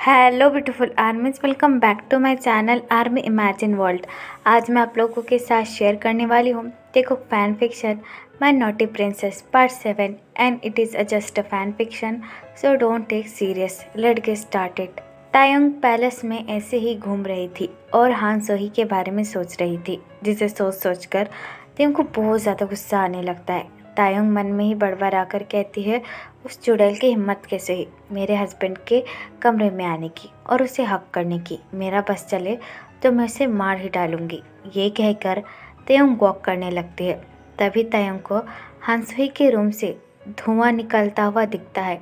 Hello beautiful armies, welcome back to my channel army imagine world. आज मैं आप लोगों के साथ शेयर करने वाली हूँ। देखो, fan fiction my naughty princess part 7 and it is just a fan fiction, so don't take serious. Let's get started. Taeyong palace में ऐसे ही घूम रही थी और हान सोही के बारे में सोच रही थी, जिसे सोच सोच कर तायोंग को बहुत ज़्यादा गुस्सा आने लगता है। तायोंग मन में ही बड़बड़ा कर कहती है, उस चुड़ैल की हिम्मत कैसे हुई मेरे हस्बैंड के कमरे में आने की और उसे हक करने की। मेरा बस चले तो मैं उसे मार ही डालूंगी। ये कहकर तायोंग वॉक करने लगती है। तभी तायोंग को हान सोही के रूम से धुआं निकलता हुआ दिखता है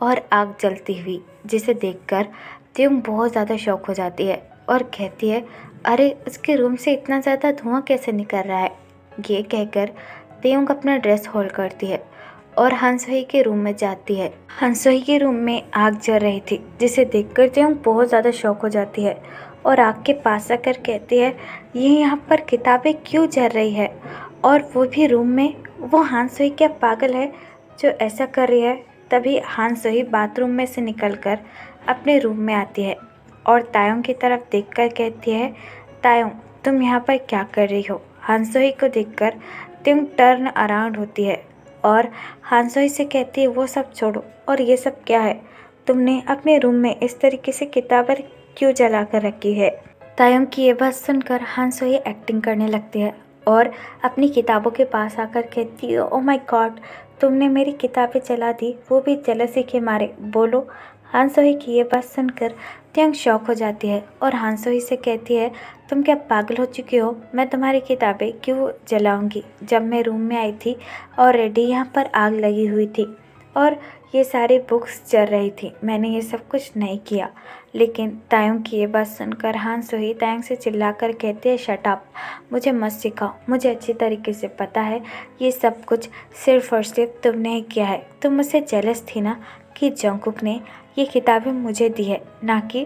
और आग जलती हुई, जिसे देखकर तायोंग बहुत ज़्यादा शॉक हो जाती है और कहती है, अरे उसके रूम से इतना ज़्यादा धुआं कैसे निकल रहा है। ये कहकर तायोंग अपना ड्रेस होल्ड करती है और हान सोही के रूम में जाती है। हान सोही के रूम में आग जल रही थी, जिसे देखकर तायोंग बहुत ज़्यादा शॉक हो जाती है और आग के पास आकर कहती है, ये यहाँ पर किताबें क्यों जल रही है और वो भी रूम में। वो हान सोही क्या पागल है जो ऐसा कर रही है। तभी हान सोही बाथरूम में से निकलकर अपने रूम में आती है और तायोंग की तरफ देखकर कहती है, तायोंग तुम यहाँ पर क्या कर रही हो। हान सोही को देखकर तायोंग टर्न अराउंड होती है और हान सोही से कहती है, वो सब छोड़ो और ये सब क्या है, तुमने अपने रूम में इस तरीके से किताबें क्यों जला कर रखी है। तायोंग की ये बात सुनकर हान सोही एक्टिंग करने लगती है और अपनी किताबों के पास आकर कहती है, ओ माय गॉड, तुमने मेरी किताबें जला दी, वो भी जेलसी के मारे। बोलो। हान सोही की ये बात सुनकर तायोंग शॉक हो जाती है और हान सोही से कहती है, तुम क्या पागल हो चुकी हो, मैं तुम्हारी किताबें क्यों जलाऊंगी। जब मैं रूम में आई थी ऑलरेडी यहाँ पर आग लगी हुई थी और ये सारी बुक्स जल रही थी, मैंने ये सब कुछ नहीं किया। लेकिन तायोंग की ये बात सुनकर हान सोही तायोंग से चिल्लाकर कहती है, शट अप, मुझे मत सिखाओ, मुझे अच्छी तरीके से पता है ये सब कुछ सिर्फ और सिर्फ तुमने ही किया है। तुम मुझसे जेलस थी ना कि जंगकुक ने ये किताबें मुझे दी है, ना कि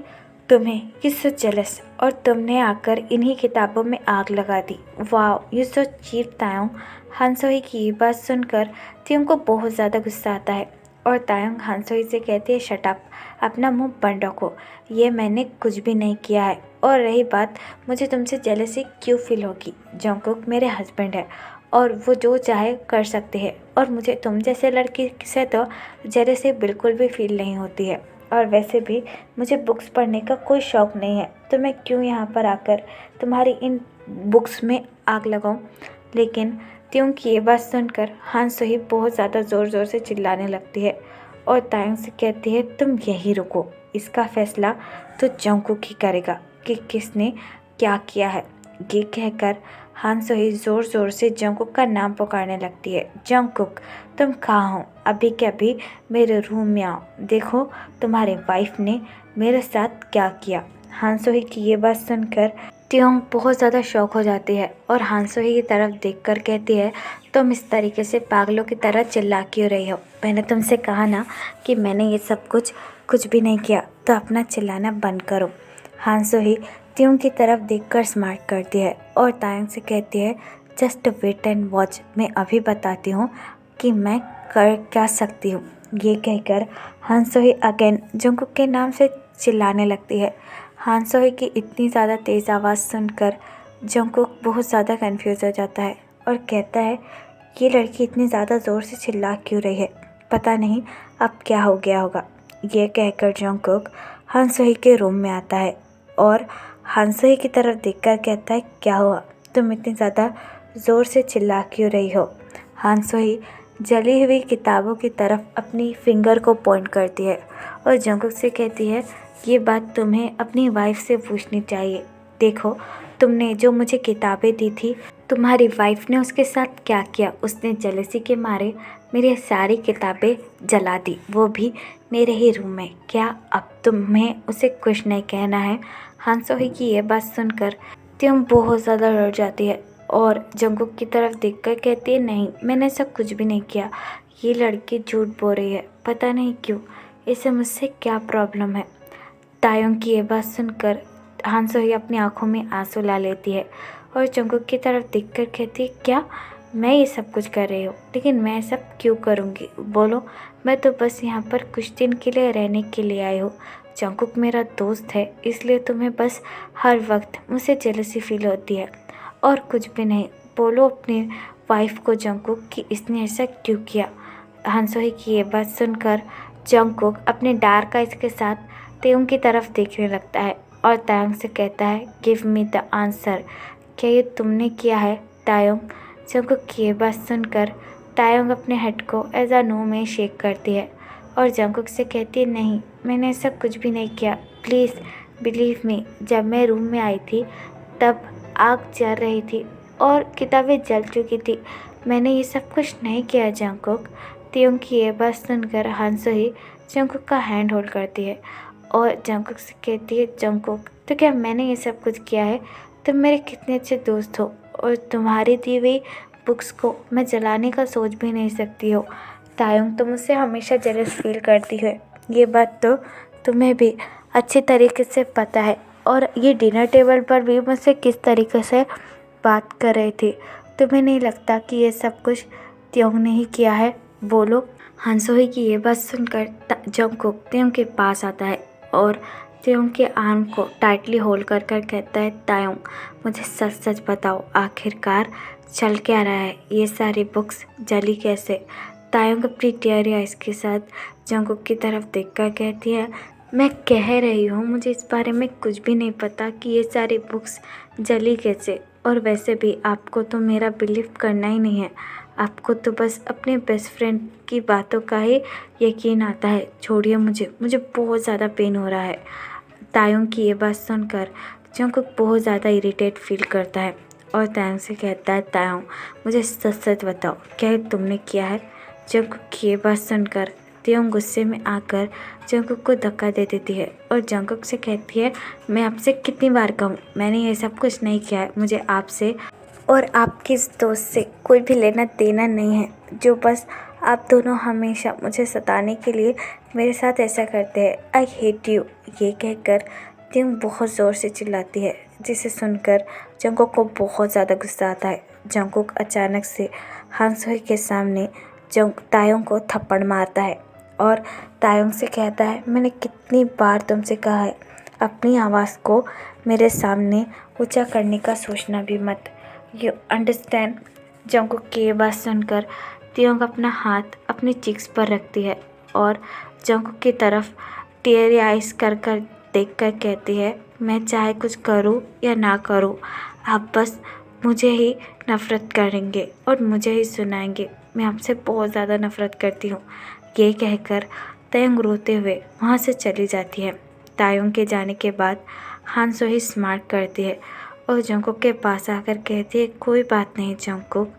तुम्हें। यू सो जेलस, और तुमने आकर इन्हीं किताबों में आग लगा दी। वाह, यू सो चीप तायोंग। हान सोही की ये बात सुनकर तायोंग को बहुत ज़्यादा गुस्सा आता है और तायोंग हान सोही से कहती है, शट अप, अपना मुंह बंद रखो, ये मैंने कुछ भी नहीं किया है। और रही बात मुझे तुमसे जेलसी क्यों फील होगी, जंगकुक मेरे हस्बैंड है और वो जो चाहे कर सकते हैं और मुझे तुम जैसे लड़की से तो जेलसी बिल्कुल भी फील नहीं होती है। और वैसे भी मुझे बुक्स पढ़ने का कोई शौक़ नहीं है, तो मैं क्यों यहाँ पर आकर तुम्हारी इन बुक्स में आग लगाऊँ। लेकिन तायोंग की ये बात सुनकर हान सोही बहुत ज़्यादा ज़ोर ज़ोर से चिल्लाने लगती है और तायोंग से कहती है, तुम यहीं रुको, इसका फैसला तो जंगकुक ही करेगा कि किसने क्या किया है। ये कहकर हान सोही ज़ोर ज़ोर से जंगकुक का नाम पुकारने लगती है, जंगकुक तुम कहाँ हो, अभी के अभी मेरे रूम में आओ, देखो तुम्हारे वाइफ ने मेरे साथ क्या किया। हान सोही की ये बात सुनकर तायोंग बहुत ज़्यादा शॉक हो जाती है और हान सोही की तरफ देखकर कहती है, तुम इस तरीके से पागलों की तरह चिल्ला क्यों रही हो। मैंने तुमसे कहा ना कि मैंने ये सब कुछ भी नहीं किया, तो अपना चिल्लाना बंद करो। हान सोही तायोंग की तरफ देखकर स्माइल करती है और तायोंग से कहती है, जस्ट वेट एंड वॉच, मैं अभी बताती हूँ कि मैं कर क्या सकती हूँ। ये कहकर हान सोही अगेन जंगकुक के नाम से चिल्लाने लगती है। हान सोही की इतनी ज़्यादा तेज़ आवाज़ सुनकर जंगकुक बहुत ज़्यादा कंफ्यूज हो जाता है और कहता है, ये लड़की इतनी ज़्यादा ज़ोर से चिल्ला क्यों रही है, पता नहीं अब क्या हो गया होगा। ये कहकर जंगकुक हान सोही के रूम में आता है और हान सोही की तरफ देखकर कहता है, क्या हुआ, तुम इतनी ज़्यादा ज़ोर से चिल्ला क्यों रही हो। हान सोही जली हुई किताबों की तरफ अपनी फिंगर को पॉइंट करती है और जंगकुक से कहती है, ये बात तुम्हें अपनी वाइफ से पूछनी चाहिए। देखो, तुमने जो मुझे किताबें दी थी, तुम्हारी वाइफ ने उसके साथ क्या किया। उसने जेलसी के मारे मेरी सारी किताबें जला दी, वो भी मेरे ही रूम में। क्या अब तुम्हें उसे कुछ नहीं कहना है। हान सोही की ये बात सुनकर तायोंग बहुत ज़्यादा डर जाती है और जंगकुक की तरफ देखकर कहती है, नहीं, मैंने ऐसा कुछ भी नहीं किया, ये लड़की झूठ बोल रही है, पता नहीं क्यों, इसे मुझसे क्या प्रॉब्लम है। तायोंग की ये बात सुनकर हान सोही अपनी आंखों में आंसू ला लेती है और जंगकुक की तरफ देखकर कहती है, क्या मैं ये सब कुछ कर रही हूँ, लेकिन मैं सब क्यों करूँगी, बोलो। मैं तो बस यहाँ पर कुछ दिन के लिए रहने के लिए आई हूँ, जंगकुक मेरा दोस्त है, इसलिए तुम्हें बस हर वक्त मुझसे जेलसी फील होती है और कुछ भी नहीं। बोलो अपनी वाइफ को जंगकुक कि इसने ऐसा क्यों किया। हानसोही की ये बात सुनकर जंगकुक अपने डार्क आइज के साथ तायुंग की तरफ देखने लगता है और तायुंग से कहता है, गिव मी द आंसर, क्या ये तुमने किया है तायुंग। जंगकुक की ये बात सुनकर तायुंग अपने हेड को एज अ नो में शेक करती है और जंगकुक से कहती है, नहीं मैंने ऐसा कुछ भी नहीं किया, प्लीज़ बिलीव मी। जब मैं रूम में आई थी तब आग जल रही थी और किताबें जल चुकी थी, मैंने ये सब कुछ नहीं किया जंगकुक। तायुंग की ये बात सुनकर हानसोही जंगकुक का हैंड होल्ड करती है और जंगकुक से कहती है, जंगकुक तो क्या मैंने ये सब कुछ किया है। तुम मेरे कितने अच्छे दोस्त हो और तुम्हारी दी हुई बुक्स को मैं जलाने का सोच भी नहीं सकती हो। तायुंग तुम मुझसे हमेशा जेलस फील करती है, ये बात तो तुम्हें भी अच्छी तरीके से पता है। और ये डिनर टेबल पर भी मुझसे किस तरीके से बात कर रहे थे, तुम्हें नहीं लगता कि ये सब कुछ तायुंग ने ही किया है। बोलो। हानसोही की ये बात सुनकर जंगकुक तायुंग के पास आता है और तायुंग के आर्म को टाइटली होल्ड कर कर कहता है, तायुंग मुझे सच सच बताओ, आखिरकार चल क्या रहा है, ये सारी बुक्स जली कैसे। तायुंग अपनी टीयरी आइज के साथ जंगकुक की तरफ देखकर कहती है, मैं कह रही हूँ मुझे इस बारे में कुछ भी नहीं पता कि ये सारी बुक्स जली कैसे। और वैसे भी आपको तो मेरा बिलीव करना ही नहीं है, आपको तो बस अपने बेस्ट फ्रेंड की बातों का ही यकीन आता है। छोड़िए मुझे बहुत ज़्यादा पेन हो रहा है। तायुंग की ये बात सुनकर जंगकुक बहुत ज़्यादा इरिटेट फील करता है और तायुंग से कहता है, तायुंग मुझे सच सच बताओ, क्या ये तुमने किया है। जंगकुक की ये बात सुनकर तायुंग गुस्से में आकर जंगकुक को धक्का दे देती है और जंगकुक से कहती है, मैं आपसे कितनी बार कहूँ, मैंने ये सब कुछ नहीं किया है। मुझे आपसे और आपके इस दोस्त से कोई भी लेना देना नहीं है, जो बस आप दोनों हमेशा मुझे सताने के लिए मेरे साथ ऐसा करते हैं। I hate you. ये कहकर तायुंग बहुत ज़ोर से चिल्लाती है, जिसे सुनकर जंगकुक को बहुत ज़्यादा गुस्सा आता है। जंगकुक अचानक से हानसोही के सामने तायुंग को थप्पड़ मारता है और तायुंग से कहता है, मैंने कितनी बार तुमसे कहा है अपनी आवाज़ को मेरे सामने ऊंचा करने का सोचना भी मत, यू अंडरस्टैंड। जंगकुक की ये बात सुनकर तायुंग अपना हाथ अपनी चिक्स पर रखती है और जंगकुक की तरफ टीयरी आइज कर कर देख कर कहती है, मैं चाहे कुछ करूँ या ना करूँ, आप बस मुझे ही नफ़रत करेंगे और मुझे ही सुनाएंगे, मैं आपसे बहुत ज़्यादा नफ़रत करती हूँ। ये कहकर तायुंग रोते हुए वहाँ से चली जाती है। तायुंग के जाने के बाद हानसोही स्मार्ट करती है और जंगकुक के पास आकर कहती है, कोई बात नहीं जंगकुक,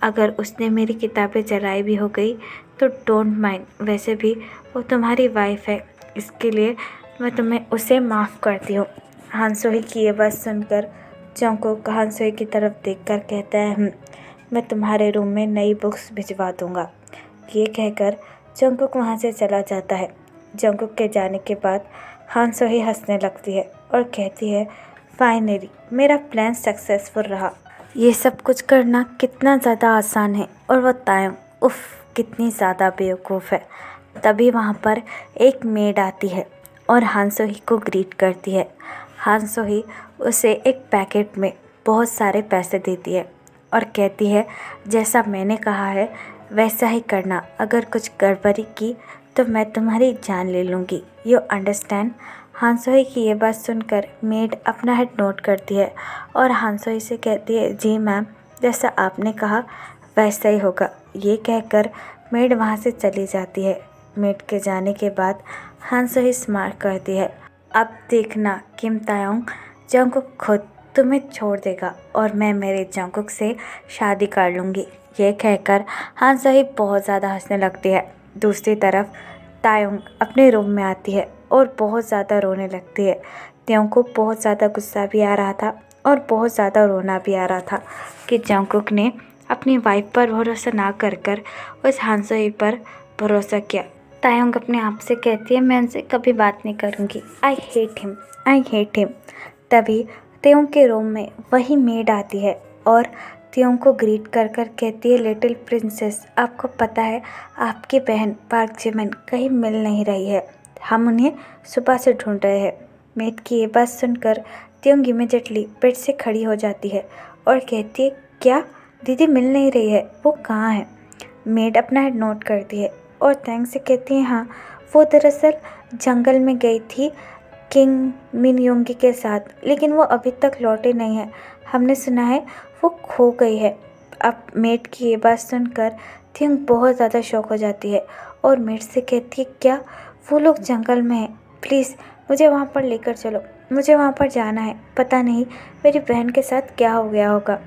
अगर उसने मेरी किताबें जलाई भी हो गई तो डोंट माइंड, वैसे भी वो तुम्हारी वाइफ है, इसके लिए मैं तुम्हें उसे माफ़ करती हूँ। हानसोही की ये बात सुनकर जंगकुक हानसोही की तरफ देखकर कहता है, मैं तुम्हारे रूम में नई बुक्स भिजवा दूँगा। ये कहकर जंगकुक वहाँ से चला जाता है। जंगकुक के जाने के बाद हानसोही हंसने लगती है और कहती है, फाइनली मेरा प्लान सक्सेसफुल रहा। ये सब कुछ करना कितना ज़्यादा आसान है और वो तायुंग, उफ़ कितनी ज़्यादा बेवकूफ़ है। तभी वहाँ पर एक मेड आती है और हानसोही को ग्रीट करती है। हानसोही उसे एक पैकेट में बहुत सारे पैसे देती है और कहती है, जैसा मैंने कहा है वैसा ही करना, अगर कुछ गड़बड़ी की तो मैं तुम्हारी जान ले लूँगी, यू अंडरस्टैंड। हानसोही की ये बात सुनकर मेड अपना हेड नोट करती है और हानसोही से कहती है, जी मैम, जैसा आपने कहा वैसा ही होगा। ये कहकर मेड वहाँ से चली जाती है। मेड के जाने के बाद हानसोही स्मार्ट करती है, अब देखना किम तायुंग, जंगकुक खुद तुम्हें छोड़ देगा और मैं मेरे जंगकुक से शादी कर लूँगी। ये कहकर हानसोही बहुत ज़्यादा हंसने लगती है। दूसरी तरफ तायुंग अपने रूम में आती है और बहुत ज़्यादा रोने लगती है। तायुंग को बहुत ज़्यादा गुस्सा भी आ रहा था और बहुत ज़्यादा रोना भी आ रहा था कि जंगकुक ने अपनी वाइफ पर भरोसा ना कर कर उस हानसोही पर भरोसा किया। तायुंग अपने आप से कहती है, मैं उनसे कभी बात नहीं करूँगी, I hate him, I hate him. तभी तायुंग के रूम में वही मेड आती है और तायुंग को ग्रीट कर कर कहती है, लिटिल प्रिंसेस, आपको पता है आपकी बहन पार्क जिमिन कहीं मिल नहीं रही है, हम उन्हें सुबह से ढूंढ रहे हैं। मेड की ये बात सुनकर त्योंग इमीडिएटली बेड से खड़ी हो जाती है और कहती है, क्या दीदी मिल नहीं रही है, वो कहाँ है? मेड अपना हेड नोट करती है और तैंग से कहती है, हाँ वो दरअसल जंगल में गई थी किंग मिन योंगी के साथ, लेकिन वो अभी तक लौटे नहीं है। हमने सुना है वो खो गई है। अब मेड की ये बात सुनकर थिंग बहुत ज़्यादा शॉक हो जाती है और मेड से कहती है, क्या वो लोग जंगल में हैं? प्लीज़ मुझे वहाँ पर लेकर चलो, मुझे वहाँ पर जाना है। पता नहीं मेरी बहन के साथ क्या हो गया होगा।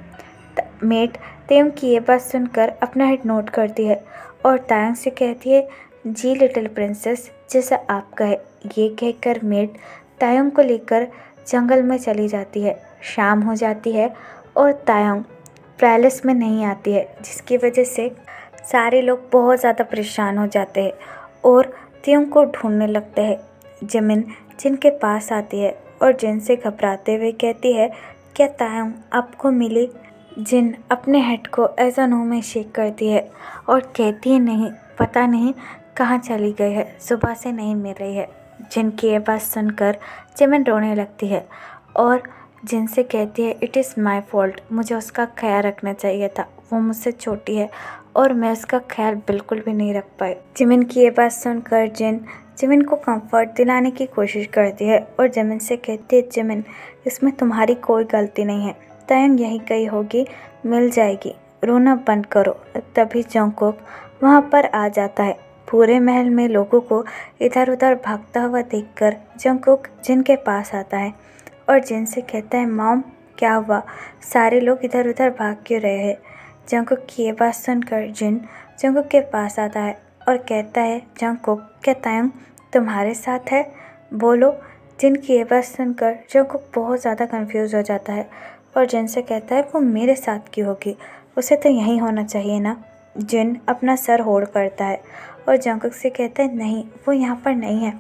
मेड तेम की ये बात सुनकर अपना हेड नोट करती है और तायंग से कहती है, जी लिटिल प्रिंसेस, जैसा आप कहे। ये कहकर मेड तायंग को लेकर जंगल में चली जाती है। शाम हो जाती है और तायंग पैलेस में नहीं आती है, जिसकी वजह से सारे लोग बहुत ज़्यादा परेशान हो जाते हैं और त्योंग को ढूंढने लगते हैं। जिमिन जिनके पास आती है और जिन से घबराते हुए कहती है, क्या तायंग आपको मिली? जिन अपने हेड को ऐसा नो में शेक करती है और कहती है, नहीं, पता नहीं कहाँ चली गई है, सुबह से नहीं मिल रही है। जिन की ये बात सुनकर जिमिन रोने लगती है और जिन से कहती है, इट इज़ माई फॉल्ट, मुझे उसका ख्याल रखना चाहिए था, वो मुझसे छोटी है और मैं उसका ख्याल बिल्कुल भी नहीं रख पाई। जिमिन की ये बात सुनकर जिमिन को कंफर्ट दिलाने की कोशिश करती है और जिमिन से कहती है, जिमिन इसमें तुम्हारी कोई गलती नहीं है, तायंग यहीं कहीं होगी, मिल जाएगी, रोना बंद करो। तभी जंगकुक वहाँ पर आ जाता है। पूरे महल में लोगों को इधर उधर भागता हुआ देखकर जंगकुक जिन के पास आता है और जिन से कहता है, मॉम क्या हुआ, सारे लोग इधर उधर भाग क्यों रहे हैं? जंगकुक की ये बात सुनकर जिन जंगकुक के पास आता है और कहता है, जंगकुक क्या तायंग तुम्हारे साथ है? बोलो। जिन की ये बात सुनकर जंगकुक बहुत ज़्यादा कंफ्यूज हो जाता है और जिन से कहता है, वो मेरे साथ क्यों होगी, उसे तो यहीं होना चाहिए ना। जिन अपना सर होड़ करता है और जंगकुक से कहता है, नहीं, वो यहाँ पर नहीं है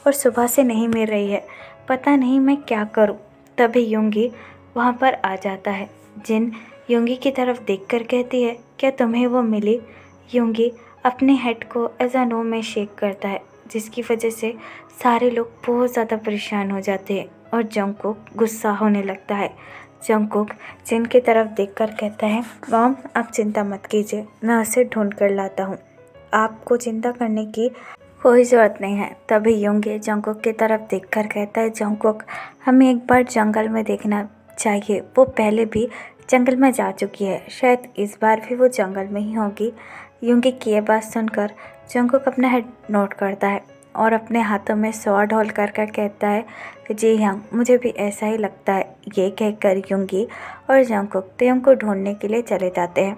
और सुबह से नहीं मिल रही है, पता नहीं मैं क्या करूँ। तभी योंगी वहाँ पर आ जाता है। जिन योंगी की तरफ देखकर कहती है, क्या तुम्हें वो मिली? योंगी अपने हेड को ऐसा नो में शेक करता है, जिसकी वजह से सारे लोग बहुत ज़्यादा परेशान हो जाते हैं और जंगकुक गुस्सा होने लगता है। जंगकुक जिन की तरफ देखकर कहता है, मॉम आप चिंता मत कीजिए, मैं उसे ढूंढ कर लाता हूँ, आपको चिंता करने की कोई ज़रूरत नहीं है। तभी योंगी जंगकुक की तरफ देखकर कहता है, जंगकुक हमें एक बार जंगल में देखना चाहिए, वो पहले भी जंगल में जा चुकी है, शायद इस बार भी वो जंगल में ही होगी। योंगी की ये बात सुनकर जंगकुक अपना हेड नोट करता है और अपने हाथों में स्वॉर्ड होल्ड कर कहता है कि जी हाँ, मुझे भी ऐसा ही लगता है। ये कहकर योंगी और जंगकुक त्योंग को ढूंढने के लिए चले जाते हैं।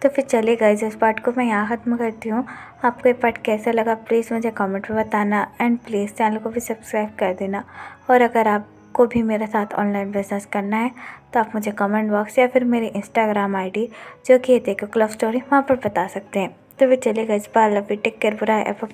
तो फिर चले गाइस, इस पार्ट को मैं यहाँ ख़त्म करती हूँ। आपको ये पार्ट कैसा लगा प्लीज़ मुझे कमेंट में बताना एंड प्लीज़ चैनल को भी सब्सक्राइब कर देना। और अगर आपको भी मेरे साथ ऑनलाइन बिजनेस करना है तो आप मुझे कमेंट बॉक्स या फिर मेरे इंस्टाग्राम ID जो कि देखो क्लब स्टोरी, वहाँ पर बता सकते हैं। तो फिर चले guys, bye, love you, take care, bye, F